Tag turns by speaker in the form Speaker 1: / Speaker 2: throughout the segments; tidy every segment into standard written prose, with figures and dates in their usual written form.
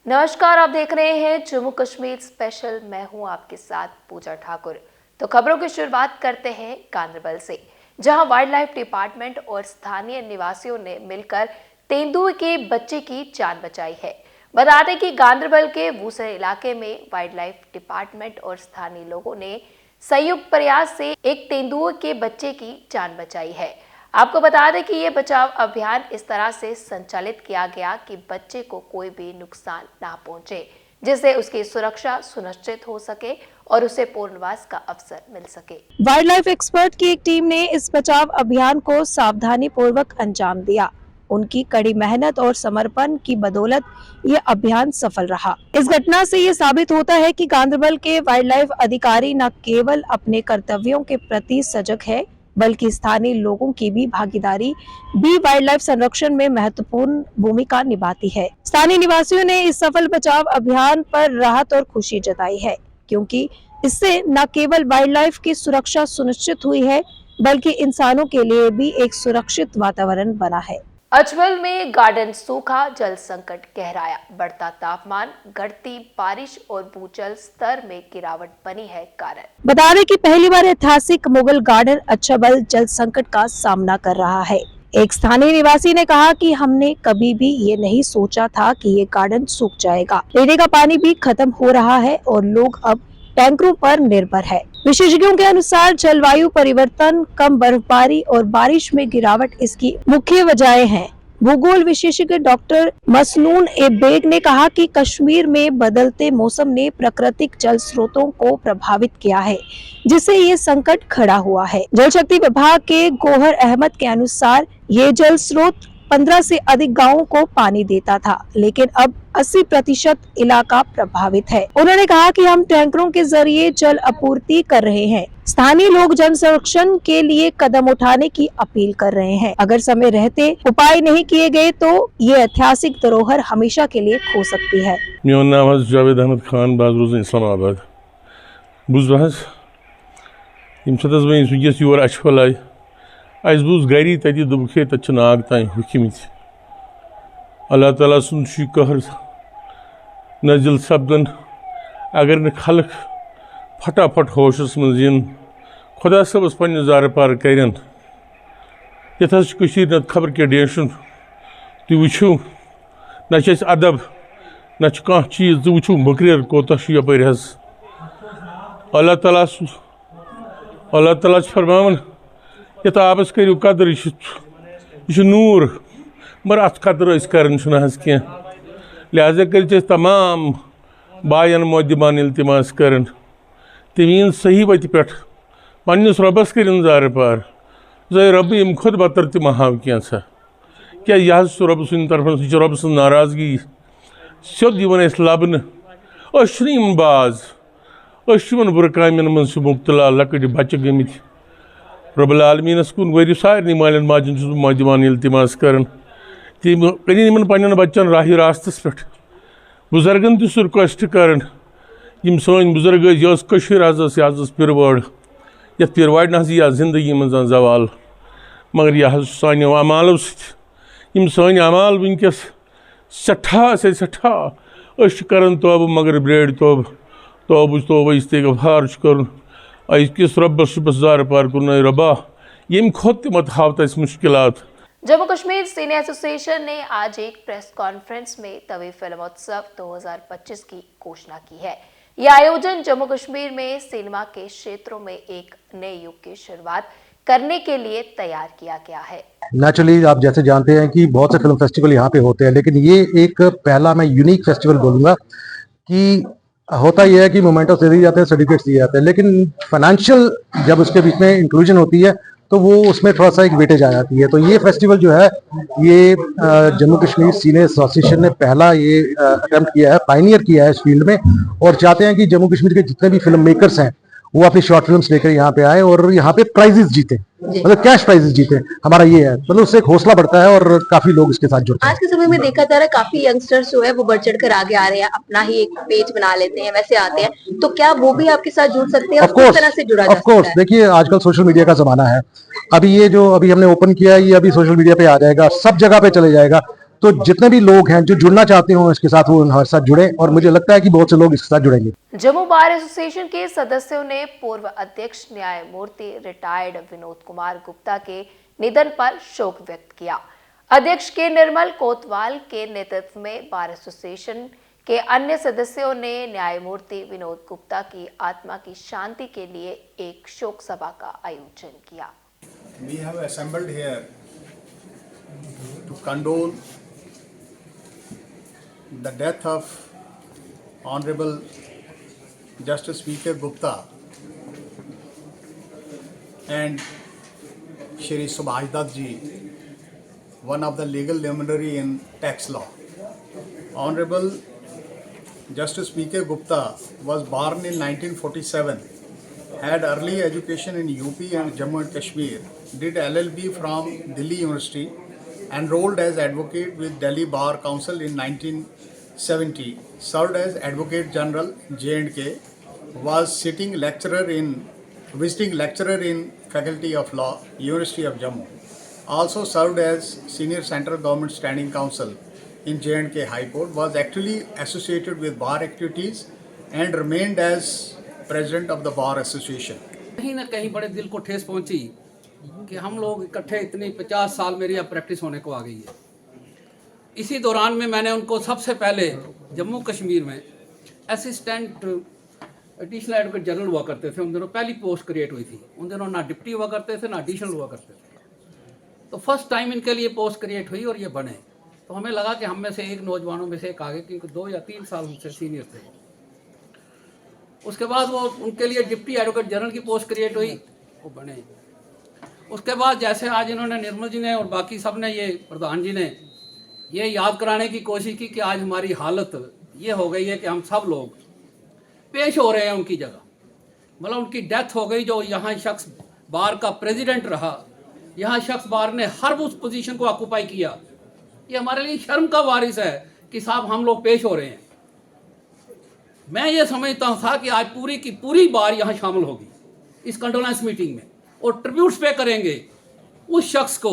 Speaker 1: नमस्कार, आप देख रहे हैं जम्मू कश्मीर स्पेशल। मैं हूं आपके साथ पूजा ठाकुर। तो खबरों की शुरुआत करते हैं गांदरबल से, जहां वाइल्ड लाइफ डिपार्टमेंट और स्थानीय निवासियों ने मिलकर तेंदुए के बच्चे की जान बचाई है। बता दें कि गांदरबल के वूसर इलाके में वाइल्ड लाइफ डिपार्टमेंट और स्थानीय लोगों ने संयुक्त प्रयास से एक तेंदुए के बच्चे की जान बचाई है। आपको बता दें कि ये बचाव अभियान इस तरह से संचालित किया गया कि बच्चे को कोई भी नुकसान ना पहुंचे, जिससे उसकी सुरक्षा सुनिश्चित हो सके और उसे पुनर्वास का अवसर मिल सके।
Speaker 2: वाइल्ड लाइफ एक्सपर्ट की एक टीम ने इस बचाव अभियान को सावधानी पूर्वक अंजाम दिया। उनकी कड़ी मेहनत और समर्पण की बदौलत ये अभियान सफल रहा। इस घटना से ये साबित होता है कि गांदरबल के वाइल्ड लाइफ अधिकारी न केवल अपने कर्तव्यों के प्रति सजग है, बल्कि स्थानीय लोगों की भी भागीदारी भी वाइल्ड लाइफ संरक्षण में महत्वपूर्ण भूमिका निभाती है। स्थानीय निवासियों ने इस सफल बचाव अभियान पर राहत और खुशी जताई है, क्योंकि इससे न केवल वाइल्ड लाइफ की सुरक्षा सुनिश्चित हुई है, बल्कि इंसानों के लिए भी एक सुरक्षित वातावरण बना है।
Speaker 1: अजमल में गार्डन सूखा, जल संकट गहराया। बढ़ता तापमान, घटती बारिश और भूजल स्तर में गिरावट बनी है कारण।
Speaker 2: बता दें कि पहली बार ऐतिहासिक मुगल गार्डन अजमल जल संकट का सामना कर रहा है। एक स्थानीय निवासी ने कहा कि हमने कभी भी ये नहीं सोचा था कि ये गार्डन सूख जाएगा। पीने का पानी भी खत्म हो रहा है और लोग अब टैंकरों पर निर्भर है। विशेषज्ञों के अनुसार जलवायु परिवर्तन, कम बर्फबारी और बारिश में गिरावट इसकी मुख्य वजहें हैं। भूगोल विशेषज्ञ डॉक्टर मसनून ए बेग ने कहा कि कश्मीर में बदलते मौसम ने प्राकृतिक जल स्रोतों को प्रभावित किया है, जिससे ये संकट खड़ा हुआ है। जल शक्ति विभाग के गोहर अहमद के अनुसार ये जल स्रोत 15 से अधिक गांवों को पानी देता था, लेकिन अब 80% इलाका प्रभावित है। उन्होंने कहा कि हम टैंकरों के जरिए जल आपूर्ति कर रहे हैं। स्थानीय लोग जल संरक्षण के लिए कदम उठाने की अपील कर रहे हैं। अगर समय रहते उपाय नहीं किए गए तो ये ऐतिहासिक धरोहर हमेशा के लिए खो सकती है।
Speaker 3: मेरा नाम है जावेद अहमद खान, बाज रोज़ इस्लामाबाद। बुझ वस योर अजमल आय अस बूज गरी तति दुखे तत नाग तान हुकमित। अल्लाह ताला सुंद कहर नजिल सपदन अगर न खलक फटाफट होशस मज इन, खुदा सबस पन्ने जार पार करन। यथ न खबर के डेशन तुम वो न अदब न कह चीज तुम वो मुकरर कोत यपर अल्लाह ताला फरमान यथ आबस करू कदर, यह नूर, मगर अत कदर कर कह। लिहाजा कर तमाम बायन मोदिमान इल्तिमास कर तमीन सही वत पे पन्नस रबस कर जार पार। जै रब यम खुद बतर तम हाव कैसा क्या यह रब सुंद तरफ सह रब सं नाराजगी सोद लबन। बाज बुर कामन मज मुब्तला लकट बच्चे गमित। रब्बुल आलमीनस कुन वरी सारे मालन माजन मोदिमान इल्तिमास कर तम कन पन्न बच्चन राह रास्तस पे। बुजुर्गन तह रिक्वेस्ट कर सन बुजुर्ग यह पिरवाड़ ये पिरवाड़ न यह जिंदगी मज जवाल, मगर यह सान अमालों सन अमाल वनकस सठा कर तोब, मगर ब्रेड तोब इस्तेगफार कर अकिस रब्बस शुबस जार पार कुन रबा यम खुद मत हाव तस मुश्किलात।
Speaker 1: जम्मू कश्मीर सिने एसोसिएशन ने आज एक प्रेस कॉन्फ्रेंस में तवे फिल्मोत्सव 2025 की घोषणा की है। यह आयोजन जम्मू कश्मीर में सिनेमा के क्षेत्रों में एक नए युग की शुरुआत करने के लिए तैयार किया गया है।
Speaker 4: नेचुरली आप जैसे जानते हैं कि बहुत से फिल्म फेस्टिवल यहाँ पे होते हैं, लेकिन ये एक पहला मैं यूनिक फेस्टिवल बोलूँगा कि होता यह है कि मोमेंटो से दिए जाते हैं, सर्टिफिकेट्स दिए जाते हैं, लेकिन फाइनेंशियल जब उसके बीच में इंक्लूजन होती है तो वो उसमें थोड़ा सा एक वेटेज आ जाती है। तो ये फेस्टिवल जो है ये जम्मू कश्मीर सिने एसोसिएशन ने पहला ये अटेम्प्ट किया है, पायनियर किया है इस फील्ड में, और चाहते हैं कि जम्मू कश्मीर के जितने भी फिल्म मेकर्स हैं वो अपनी शॉर्ट फिल्म्स लेकर यहाँ पे आए और यहाँ पे प्राइजेस जीते, मतलब कैश प्राइजेस जीते। हमारा ये है, मतलब उससे एक हौसला बढ़ता है और काफी लोग इसके साथ जुड़ते हैं।
Speaker 5: आज के समय में देखा जा रहा है काफी यंगस्टर्स जो है वो बढ़ चढ़ कर आगे आ रहे हैं, अपना ही एक पेज बना लेते हैं, वैसे आते हैं, तो क्या वो भी आपके साथ जुड़ सकते हैं? किस तरह से जुड़ा जा सकता है?
Speaker 4: देखिए आजकल सोशल मीडिया का जमाना है। अभी ये जो अभी हमने ओपन किया है ये अभी सोशल मीडिया पे आ जाएगा, सब जगह पे चले जाएगा। तो जितने भी लोग हैं जो जुड़ना चाहते हो इसके साथ, वो हमारे साथ जुड़े, और मुझे लगता है कि बहुत से लोग इसके साथ जुड़ेंगे।
Speaker 1: जम्मू बार एसोसिएशन के सदस्यों ने पूर्व अध्यक्ष न्यायमूर्ति रिटायर्ड विनोद कुमार गुप्ता के निधन पर शोक व्यक्त किया। अध्यक्ष के निर्मल कोतवाल के नेतृत्व में बार एसोसिएशन के अन्य सदस्यों ने न्यायमूर्ति विनोद गुप्ता की आत्मा की शांति के लिए एक शोक सभा का आयोजन किया।
Speaker 6: We have assembled here to condole the death of Honorable Justice V.K. Gupta and Shri Subhash Dutt ji, one of the legal luminary in tax law. Honorable Justice V.K. Gupta was born in 1947, had early education in UP and Jammu and Kashmir, did LLB from Delhi University, enrolled as advocate with Delhi Bar Council in 1970, served as Advocate General J&K, was visiting lecturer in Faculty of Law, University of Jammu. Also served as Senior Central Government Standing Counsel in J&K High Court, was actually associated with bar activities and remained as President of the Bar Association.
Speaker 7: कहीं ना कहीं बड़े दिल को ठेस पहुंची कि हम लोग इकट्ठे इतनी 50 साल मेरी अब प्रैक्टिस होने को आ गई है। इसी दौरान में मैंने उनको सबसे पहले जम्मू कश्मीर में असिस्टेंट एडिशनल एडवोकेट जनरल हुआ करते थे, उन दिनों पहली पोस्ट क्रिएट हुई थी। उन दिनों ना डिप्टी हुआ करते थे ना एडिशनल हुआ करते थे। तो फर्स्ट टाइम इनके लिए पोस्ट क्रिएट हुई और ये बने। तो हमें लगा कि हम में से एक नौजवानों में से एक आगे, क्योंकि 2 या 3 साल उनसे सीनियर थे। उसके बाद वो उनके लिए डिप्टी एडवोकेट जनरल की पोस्ट क्रिएट हुई, वो बने। उसके बाद जैसे आज इन्होंने निर्मल जी ने और बाकी सब ने, ये प्रधान जी ने ये याद कराने की कोशिश की कि आज हमारी हालत ये हो गई है कि हम सब लोग पेश हो रहे हैं उनकी जगह। मतलब उनकी डेथ हो गई। जो यहाँ शख्स बार का प्रेसिडेंट रहा, यहाँ शख्स बार ने हर उस पोजीशन को ऑक्यूपाई किया, ये हमारे लिए शर्म का वारिस है कि साहब हम लोग पेश हो रहे हैं। मैं ये समझता था कि आज पूरी की पूरी बार यहाँ शामिल होगी इस कंडोलेंस मीटिंग में और ट्रिब्यूट्स पे करेंगे उस शख्स को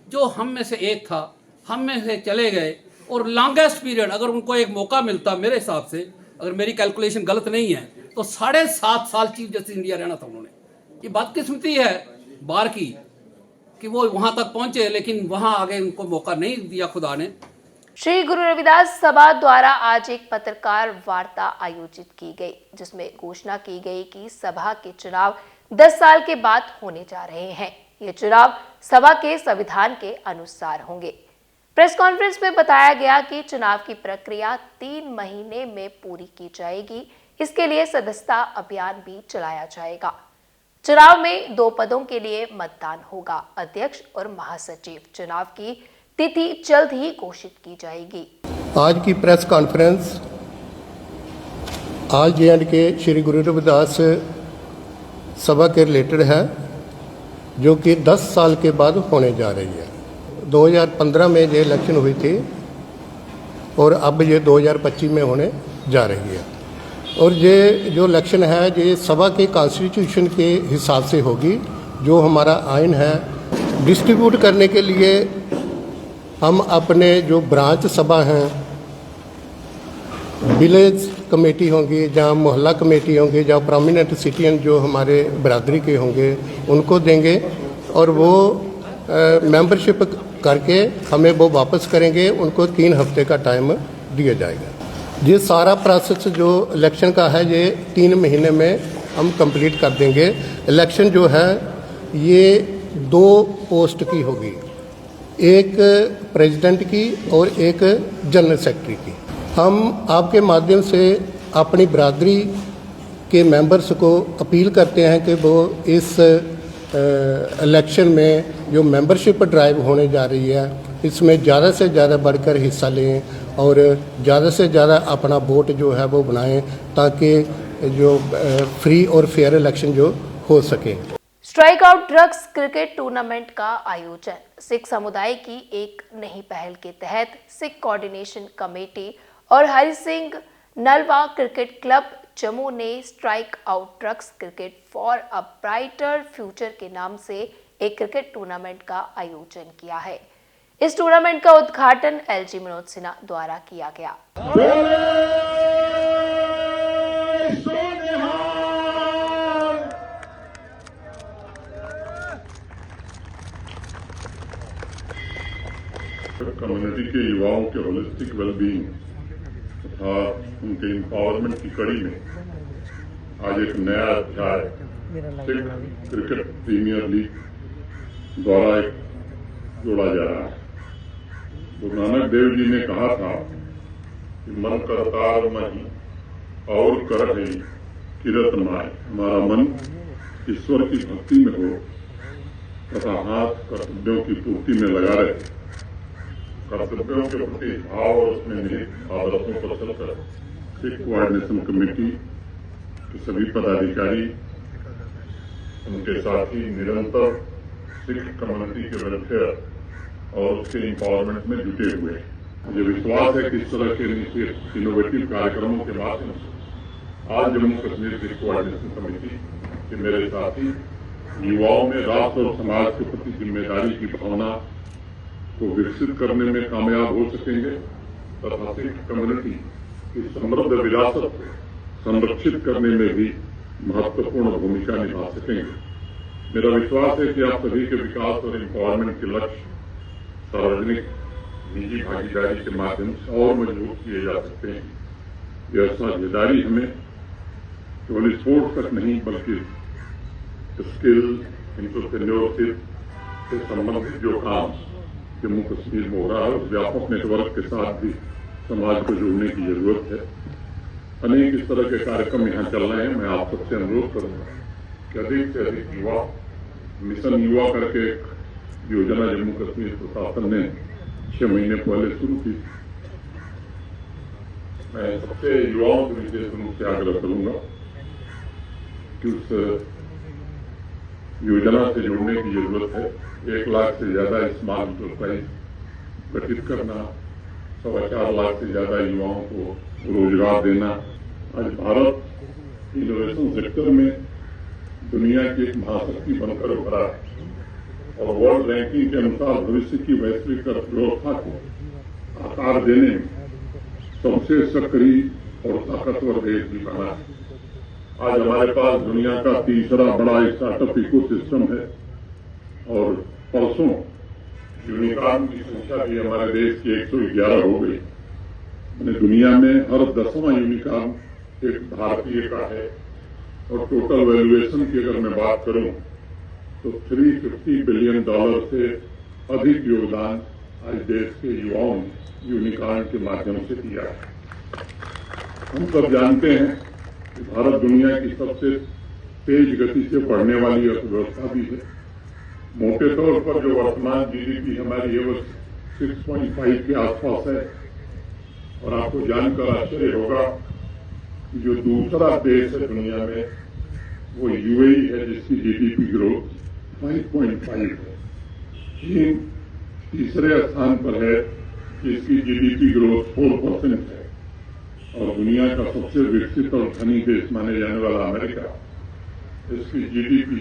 Speaker 7: जो हम में से एक था, हम में से चले गए। और लॉन्गेस्ट पीरियड अगर उनको एक मौका मिलता, मेरे हिसाब से अगर मेरी कैलकुलेशन गलत नहीं है, तो 7.5 साल चीफ जस्टिस इंडिया रहना था उन्होंने। ये बदकिस्मती है बार की कि वो वहाँ तक पहुँचे, लेकिन वहाँ आगे उनको मौका नहीं दिया खुदा ने।
Speaker 1: श्री गुरु रविदास सभा द्वारा आज एक पत्रकार वार्ता आयोजित की गई, जिसमें घोषणा की गई कि सभा के चुनाव 10 साल के बाद होने जा रहे हैं। ये चुनाव सभा के संविधान के अनुसार होंगे। प्रेस कॉन्फ्रेंस में बताया गया कि चुनाव की प्रक्रिया 3 महीने में पूरी की जाएगी। इसके लिए सदस्यता अभियान भी चलाया जाएगा। चुनाव में 2 पदों के लिए मतदान होगा, अध्यक्ष और महासचिव। चुनाव की तिथि जल्द ही घोषित की जाएगी।
Speaker 8: आज की प्रेस कॉन्फ्रेंस आज J&K श्री गुरु रविदास सभा के रिलेटेड है, जो कि 10 साल के बाद होने जा रही है। 2015 में ये इलेक्शन हुई थी और अब ये 2025 में होने जा रही है। और ये जो इलेक्शन है ये सभा के कॉन्स्टिट्यूशन के हिसाब से होगी। जो हमारा आइन है, डिस्ट्रीब्यूट करने के लिए हम अपने जो ब्रांच सभा हैं, विलेज कमेटी होंगी, जहाँ मोहल्ला कमेटी होंगी, जहाँ प्रोमिनेंट सिटीजन जो हमारे बरादरी के होंगे उनको देंगे और वो मेंबरशिप करके हमें वो वापस करेंगे। उनको 3 हफ्ते का टाइम दिया जाएगा। ये सारा प्रोसेस जो इलेक्शन का है ये 3 महीने में हम कंप्लीट कर देंगे। इलेक्शन जो है ये 2 पोस्ट की होगी, एक प्रेसिडेंट की और एक जनरल सेक्रेटरी की। हम आपके माध्यम से अपनी बरादरी के मेंबर्स को अपील करते हैं कि वो इस इलेक्शन में जो मेंबरशिप ड्राइव होने जा रही है इसमें ज़्यादा से ज़्यादा बढ़कर हिस्सा लें और ज़्यादा से ज़्यादा अपना वोट जो है वो बनाएं, ताकि जो फ्री और फेयर इलेक्शन जो हो सके।
Speaker 1: Strike out drugs cricket tournament का आयोजन सिख समुदाय की एक नई पहल के तहत सिख कोऑर्डिनेशन कमेटी और हरि सिंह नलवा क्रिकेट क्लब जम्मू ने strike out drugs cricket for a brighter future के नाम से एक क्रिकेट टूर्नामेंट का आयोजन किया है। इस टूर्नामेंट का उद्घाटन एलजी मनोज सिन्हा द्वारा किया गया।
Speaker 9: कम्युनिटी के युवाओं के होलिस्टिक वेलबींग तथा उनके एम्पावरमेंट की कड़ी में आज एक नया अध्याय सिख क्रिकेट प्रीमियर लीग द्वारा एक जोड़ा जा रहा है। गुरु नानक देव जी ने कहा था कि मन करतार मही और कर है किरत माए, हमारा मन ईश्वर की भक्ति में हो तथा हाथ कर्तव्यों की पूर्ति में लगा रहे। कर्तव्यों के प्रति भाव और उसमें निहित आदर्शों पर चलकर सिख कोऑर्डिनेशन कमेटी के सभी पदाधिकारी, उनके साथी निरंतर सिख कम्युनिटी के वेलफेयर और उसके एम्पावरमेंट में जुटे हुए हैं। मुझे विश्वास है कि इस तरह के इनोवेटिव कार्यक्रमों के माध्यम से आज जम्मू कश्मीर सिख कोऑर्डिनेशन कमेटी के मेरे साथी युवाओं में राष्ट्र और समाज के प्रति जिम्मेदारी की भावना को विकसित करने में कामयाब हो सकेंगे तथा सिख कम्युनिटी की समृद्ध विरासत को संरक्षित करने में भी महत्वपूर्ण भूमिका निभा सकेंगे। मेरा विश्वास है कि आप सभी के विकास और एम्पावरमेंट के लक्ष्य सार्वजनिक निजी भागीदारी के माध्यम से और मजबूत किए जा सकते हैं। यह साझेदारी हमें केवल स्पोर्ट्स तक नहीं बल्कि स्किल, एंटरप्रेन्योरशिप से संबंधित जो काम जम्मू कश्मीर में हो रहा है उस व्यापक नेटवर्क के साथ भी समाज को जोड़ने की जरूरत है। अनेक इस तरह के कार्यक्रम यहाँ चल रहे हैं। मैं आप सबसे अनुरोध करूंगा कि अधिक से अधिक युवा, मिशन युवा करके एक योजना जम्मू कश्मीर प्रशासन ने 6 महीने पहले शुरू की। मैं सबसे युवाओं से विशेष रूप से आग्रह करूंगा कि उस योजना से जुड़ने की जरूरत है। 1 लाख से ज्यादा स्मॉल एंटरप्राइज गठित करना, 4.25 लाख से ज्यादा युवाओं को रोजगार देना। आज भारत इनोवेशन सेक्टर में दुनिया की एक महाशक्ति बनकर उभरा है और वर्ल्ड रैंकिंग के अनुसार भविष्य की वैश्विक अर्थव्यवस्था को आकार देने में सबसे सक्रिय और ताकतवर देश भी बना है। आज हमारे पास दुनिया का तीसरा बड़ा स्टार्टअप इकोसिस्टम है और परसों यूनिकॉर्न की संख्या भी हमारे देश की 111 हो गई। दुनिया में हर 10वां यूनिकॉर्न एक भारतीय का है और टोटल वैल्यूएशन की अगर मैं बात करूं तो $350 बिलियन से अधिक योगदान आज देश के युवाओं ने यूनिकॉर्न के माध्यम से दिया है। हम सब जानते हैं कि भारत दुनिया की सबसे तेज गति से बढ़ने वाली अर्थव्यवस्था भी है। मोटे तौर पर जो वर्तमान जीडीपी हमारी है वो 6.5 के आसपास है और आपको जानकर आश्चर्य होगा कि जो दूसरा देश है दुनिया में वो यूएई है जिसकी जीडीपी ग्रोथ 5.5 है। चीन तीसरे स्थान पर है जिसकी जीडीपी ग्रोथ 4% है और दुनिया का सबसे विकसित और धनी देश माने जाने वाला अमेरिका, इसकी जीडीपी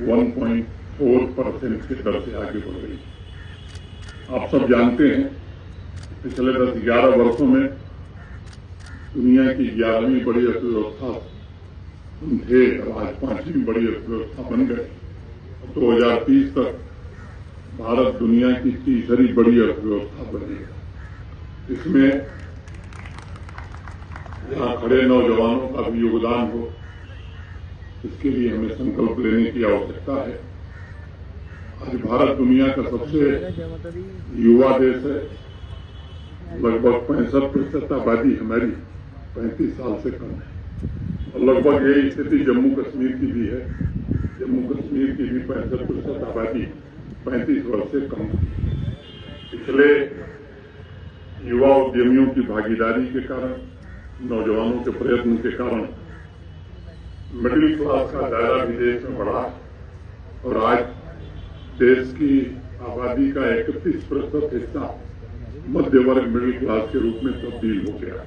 Speaker 9: 1.4% के दर से आगे बढ़ रही है। आप सब जानते हैं पिछले 10-11 वर्षों में दुनिया की 11वीं बड़ी अर्थव्यवस्था थे और आज 5वीं बड़ी अर्थव्यवस्था बन गए। 2030 तक भारत दुनिया की तीसरी बड़ी अर्थव्यवस्था बनेगा। इसमें यहाँ खड़े नौजवानों का भी योगदान हो, इसके लिए हमें संकल्प लेने की आवश्यकता है। आज भारत दुनिया का सबसे युवा देश है। लगभग 65% आबादी हमारी 35 साल से कम है और लगभग यही स्थिति जम्मू कश्मीर की भी है। जम्मू कश्मीर की भी 65% आबादी 35 वर्ष से कम है। पिछले युवा उद्यमियों की भागीदारी के कारण, नौजवानों के प्रयत्न के कारण मिडिल क्लास का दायरा भी देश में बढ़ा और आज देश की आबादी का 31% हिस्सा मध्य वर्ग मिडिल क्लास के रूप में तब्दील हो गया।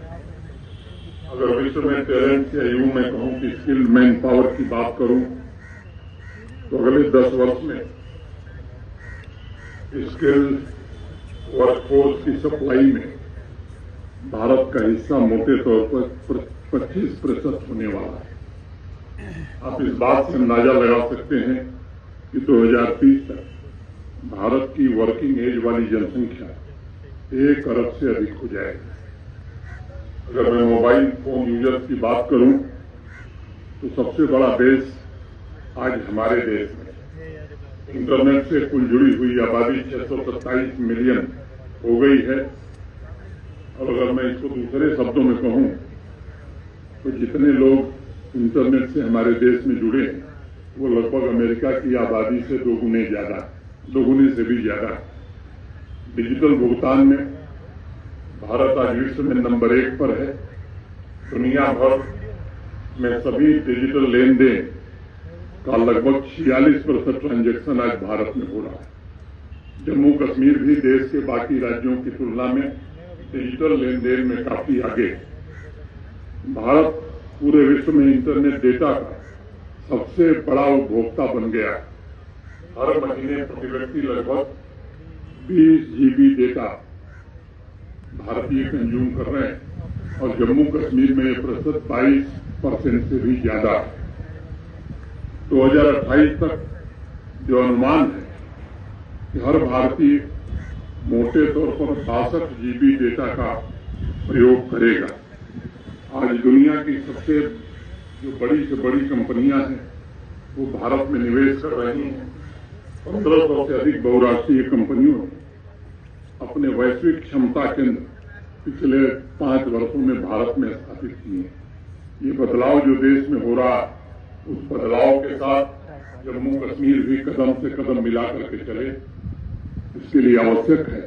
Speaker 9: अगर विश्व में टैलेंट या यूं मैं कहूं कि स्किल मैन पावर की बात करूं तो अगले 10 वर्ष में स्किल वर्कफोर्स की सप्लाई में भारत का हिस्सा मोटे तौर पर 25% होने वाला है। आप इस बात से अंदाजा लगा सकते हैं कि 2030 तक भारत की वर्किंग एज वाली जनसंख्या 1 अरब से अधिक हो जाएगी। अगर मैं मोबाइल फोन यूजर्स की बात करूं तो सबसे बड़ा बेस आज हमारे देश में इंटरनेट से कुल जुड़ी हुई आबादी 627 मिलियन हो गई है। और अगर मैं इसको दूसरे शब्दों में कहूं तो जितने लोग इंटरनेट से हमारे देश में जुड़े हैं वो लगभग अमेरिका की आबादी से दोगुने से भी ज्यादा। डिजिटल भुगतान में भारत आज विश्व में नंबर 1 पर है। दुनिया भर में सभी डिजिटल लेन देन का लगभग 46% ट्रांजैक्शन आज भारत में हो रहा है। जम्मू कश्मीर भी देश के बाकी राज्यों की तुलना में डिजिटल लेन देन में काफी आगे। भारत पूरे विश्व में इंटरनेट डेटा का सबसे बड़ा उपभोक्ता बन गया। हर महीने प्रति व्यक्ति लगभग 20 GB डेटा भारतीय कंज्यूम कर रहे हैं और जम्मू कश्मीर में यह प्रतिशत 22% से भी ज्यादा है। 2028 तक जो अनुमान है कि हर भारतीय मोटे तौर पर 62 GB डेटा का प्रयोग करेगा। आज दुनिया की सबसे जो बड़ी से बड़ी कंपनियां हैं वो भारत में निवेश कर रही हैं। 1500 से अधिक बहुराष्ट्रीय कंपनियों ने अपने वैश्विक क्षमता केंद्र पिछले 5 वर्षों में भारत में स्थापित किए। ये बदलाव जो देश में हो रहा उस बदलाव के साथ जम्मू कश्मीर भी कदम से कदम मिला करके चले। इसके लिए आवश्यक है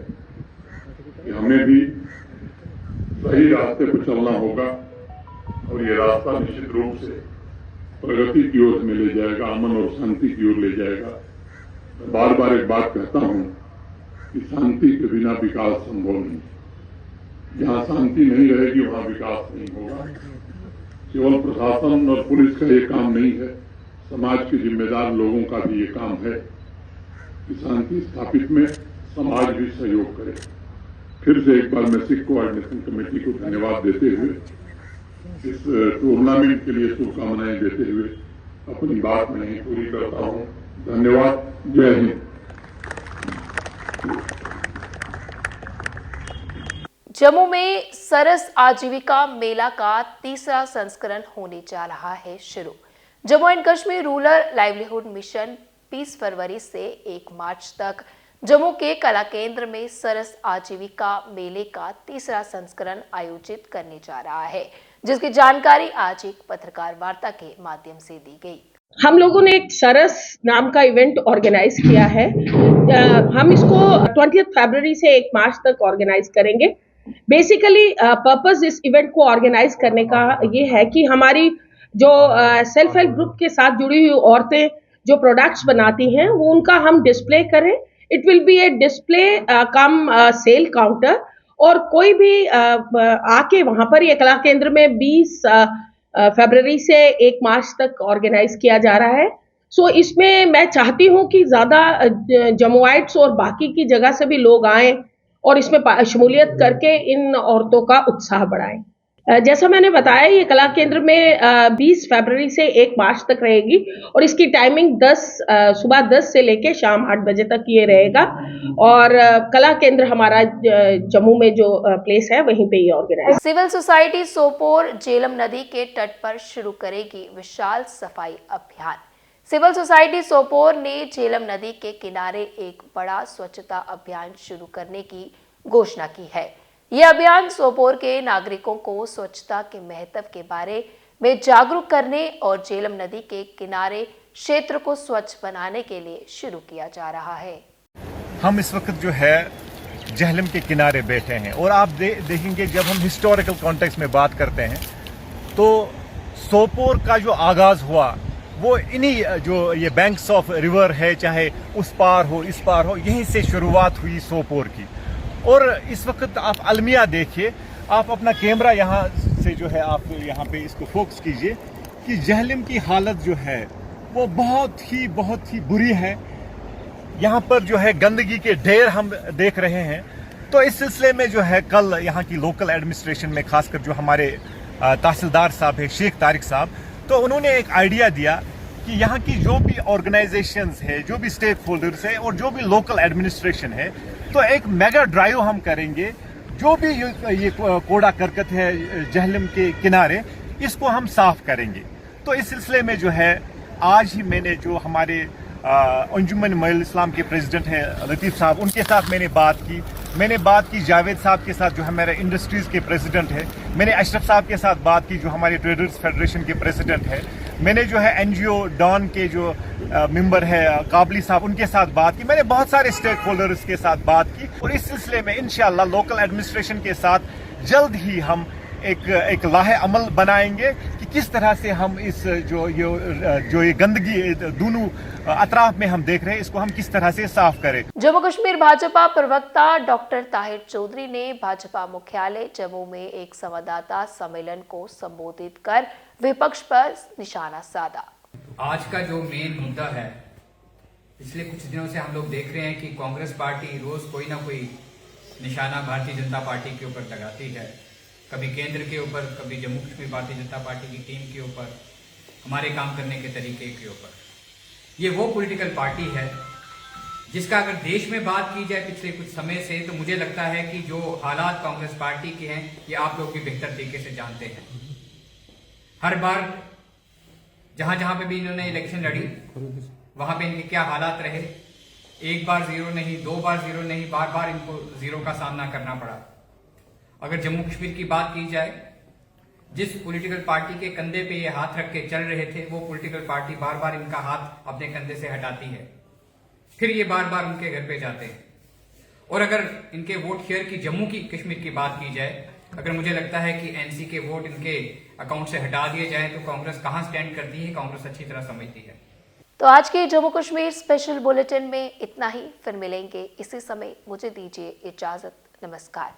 Speaker 9: कि हमें भी सही रास्ते पर चलना होगा और ये रास्ता निश्चित रूप से प्रगति की ओर में ले जाएगा, अमन और शांति की ओर ले जाएगा। मैं बार बार एक बात कहता हूं कि शांति के बिना विकास संभव नहीं। जहां शांति नहीं रहेगी वहां विकास नहीं होगा। केवल प्रशासन और पुलिस का ये काम नहीं है, समाज के जिम्मेदार लोगों का भी ये काम है कि शांति स्थापित में समाज भी सहयोग करे। फिर से एक बार मैं सिख कोऑर्डिनेशन कमेटी को धन्यवाद देते हुए इस टूर्नामेंट के लिए शुभकामनाएं देते हुए अपनी बात मैं यहीं पूरी करता हूं। धन्यवाद। जय हिंद।
Speaker 1: जम्मू में सरस आजीविका मेला का 3रा संस्करण होने जा रहा है शुरू। Jammu and Kashmir rural livelihood mission 20 फरवरी से 1 मार्च तक जम्मू के कला केंद्र में सरस आजीविका मेले का 3रा संस्करण आयोजित करने जा रहा है, जिसकी जानकारी आज एक पत्रकार वार्ता के माध्यम से दी गई।
Speaker 10: हम लोगों ने एक सरस नाम का इवेंट ऑर्गेनाइज किया है। हम इसको 20 फरवरी से 1 मार्च तक ऑर्गेनाइज करेंगे। बेसिकली पर्पस इस इवेंट को ऑर्गेनाइज करने का ये है कि हमारी जो सेल्फ हेल्प ग्रुप के साथ जुड़ी हुई औरतें जो प्रोडक्ट्स बनाती हैं वो उनका हम डिस्प्ले करें। It will be a display cum sale counter और कोई भी आके वहां पर ये कला केंद्र में 20 फरवरी से 1 मार्च तक ऑर्गेनाइज किया जा रहा है। सो इसमें मैं चाहती हूं कि ज्यादा जम्मुआइट्स और बाकी की जगह से भी लोग आएं और इसमें शमूलियत करके इन औरतों का उत्साह बढ़ाएं। जैसा मैंने बताया ये कला केंद्र में 20 फरवरी से 1 मार्च तक रहेगी और इसकी टाइमिंग सुबह 10 से लेके शाम 8 बजे तक ये रहेगा और कला केंद्र हमारा जम्मू में जो प्लेस है वहीं पे ये organise.
Speaker 1: Civil society Sopore Jhelum नदी के तट पर शुरू करेगी विशाल सफाई अभियान। सिविल सोसाइटी सोपोर ने झेलम नदी के किनारे एक बड़ा स्वच्छता अभियान शुरू करने की घोषणा की है। यह अभियान सोपोर के नागरिकों को स्वच्छता के महत्व के बारे में जागरूक करने और झेलम नदी के किनारे क्षेत्र को स्वच्छ बनाने के लिए शुरू किया जा रहा है।
Speaker 11: हम इस वक्त जो है झेलम के किनारे बैठे हैं और आप देखेंगे जब हम हिस्टोरिकल कॉन्टेक्स्ट में बात करते हैं तो सोपोर का जो आगाज हुआ वो इन्हीं जो ये बैंक्स ऑफ रिवर है, चाहे उस पार हो इस पार हो, यहीं से शुरुआत हुई सोपोर की। और इस वक्त आप अलमिया देखिए, आप अपना कैमरा यहाँ से जो है आप यहाँ पे इसको फोकस कीजिए कि झेलम की हालत जो है वो बहुत ही बुरी है। यहाँ पर जो है गंदगी के ढेर हम देख रहे हैं। तो इस सिलसिले में जो है कल यहाँ की लोकल एडमिनिस्ट्रेशन में खासकर जो हमारे तहसीलदार साहब है शेख तारिक साहब, तो उन्होंने एक आइडिया दिया कि यहाँ की जो भी ऑर्गेनाइजेशंस है, जो भी स्टेक होल्डर्स है और जो भी लोकल एडमिनिस्ट्रेशन है, तो एक मेगा ड्राइव हम करेंगे। जो भी ये कूड़ा करकट है जहलम के किनारे, इसको हम साफ करेंगे। तो इस सिलसिले में जो है आज ही मैंने जो हमारे अंजुमन महिल इस्लाम के प्रेसिडेंट हैं लतीफ़ साहब, उनके साथ मैंने बात की जावेद साहब के साथ जो हमारे इंडस्ट्रीज़ के प्रेसिडेंट हैं, मैंने अशरफ साहब के साथ बात की जो हमारे ट्रेडर्स फेडरेशन के प्रेसिडेंट हैं, मैंने जो है NGO डॉन के जो मेंबर है काबली साहब, उनके साथ बात की। मैंने बहुत सारे स्टेक होल्डर्स के साथ बात की और इस सिलसिले में इंशाअल्लाह लोकल एडमिनिस्ट्रेशन के साथ जल्द ही हम एक लाहे अमल बनाएंगे कि किस तरह से हम इस जो ये गंदगी दोनों अतराफ में हम देख रहे हैं, इसको हम किस तरह से साफ करें।
Speaker 1: जम्मू कश्मीर भाजपा प्रवक्ता डॉक्टर ताहिर चौधरी ने भाजपा मुख्यालय जम्मू में एक संवाददाता सम्मेलन को संबोधित कर विपक्ष पर निशाना साधा।
Speaker 12: आज का जो मेन मुद्दा है, पिछले कुछ दिनों से हम लोग देख रहे हैं कि कांग्रेस पार्टी रोज कोई ना कोई निशाना भारतीय जनता पार्टी के ऊपर लगाती है, कभी केंद्र के ऊपर, कभी जम्मू कश्मीर भारतीय जनता पार्टी की टीम के ऊपर, हमारे काम करने के तरीके के ऊपर। ये वो पॉलिटिकल पार्टी है जिसका अगर देश में बात की जाए पिछले कुछ समय से, तो मुझे लगता है कि जो हालात कांग्रेस पार्टी के हैं ये आप लोग भी बेहतर तरीके से जानते हैं। हर बार जहां जहां पे भी इन्होंने इलेक्शन लड़ी, वहां पे इनके क्या हालात रहे, एक बार जीरो नहीं, दो बार जीरो नहीं, बार बार इनको जीरो का सामना करना पड़ा। अगर जम्मू कश्मीर की बात की जाए, जिस पॉलिटिकल पार्टी के कंधे पे ये हाथ रख के चल रहे थे, वो पॉलिटिकल पार्टी बार बार इनका हाथ अपने कंधे से हटाती है, फिर ये बार बार उनके घर पे जाते हैं। और अगर इनके वोट शेयर की जम्मू की कश्मीर की बात की जाए, अगर मुझे लगता है कि NC के वोट इनके अकाउंट से हटा दिए जाए तो कांग्रेस कहां स्टैंड करती है, कांग्रेस अच्छी तरह समझती है।
Speaker 1: तो आज के जम्मू कश्मीर स्पेशल बुलेटिन में इतना ही, फिर मिलेंगे इसी समय। मुझे दीजिए इजाजत, नमस्कार।